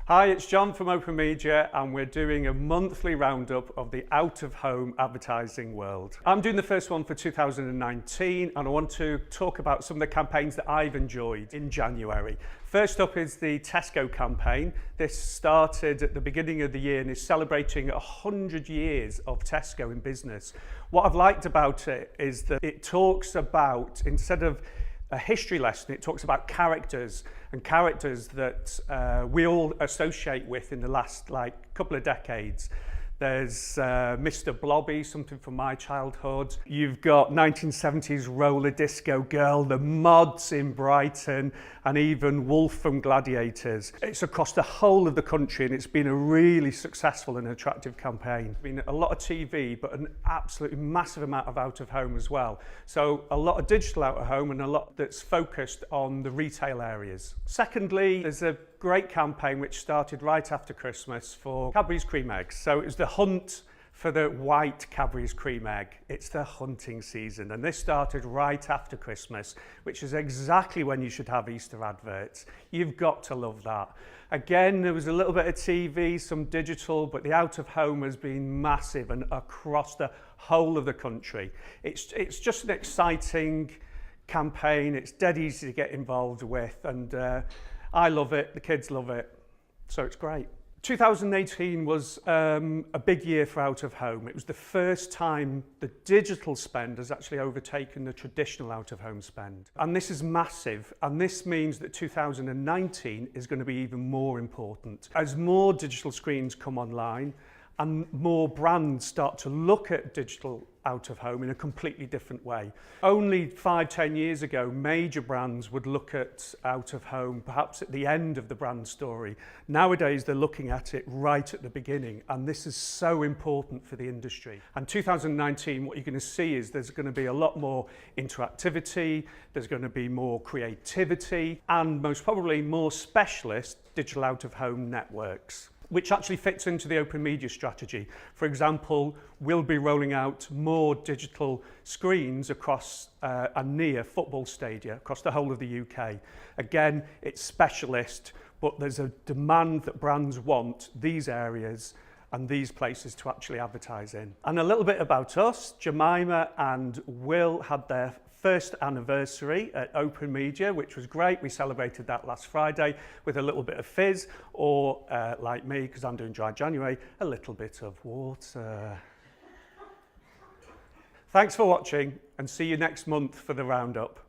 Hi, it's John from Open Media and we're doing a monthly roundup of the out-of-home advertising world. I'm doing the first one for 2019 and I want to talk about some of the campaigns that I've enjoyed in January. First up is the Tesco campaign. This started at the beginning of the year and is celebrating 100 years of Tesco in business. What I've liked about it is that it talks about, instead of a history lesson, it talks about characters that we all associate with in the last couple of decades. There's Mr. Blobby, something from my childhood. You've got 1970s roller disco girl, the mods in Brighton, and even Wolf from Gladiators. It's across the whole of the country and it's been a really successful and attractive campaign. It's been a lot of TV, but an absolutely massive amount of out of home as well. So a lot of digital out of home and a lot that's focused on the retail areas. Secondly, there's a great campaign which started right after Christmas for Cadbury's Cream Eggs. So it was the hunt for the white Cadbury's Cream Egg. It's the hunting season and this started right after Christmas, which is exactly when you should have Easter adverts. You've got to love that. Again, there was a little bit of TV, some digital, but the out of home has been massive and across the whole of the country. It's just an exciting campaign. It's dead easy to get involved with and I love it, the kids love it, so it's great. 2018 was a big year for out of home. It was the first time the digital spend has actually overtaken the traditional out of home spend. And this is massive, and this means that 2019 is going to be even more important. As more digital screens come online, and more brands start to look at digital out of home in a completely different way. Only 5-10 years ago, major brands would look at out of home perhaps at the end of the brand story. Nowadays, they're looking at it right at the beginning, and this is so important for the industry. And 2019, what you're going to see is there's going to be a lot more interactivity, there's going to be more creativity, and most probably more specialist digital out of home networks, which actually fits into the open media strategy. For example, we'll be rolling out more digital screens across and near football stadia across the whole of the UK. Again, it's specialist, but there's a demand that brands want these areas and these places to actually advertise in. And a little bit about us. Jemima and Will had their first anniversary at Open Media, which was great. We celebrated that last Friday with a little bit of fizz, or like me, because I'm doing dry January, a little bit of water. Thanks for watching and see you next month for the roundup.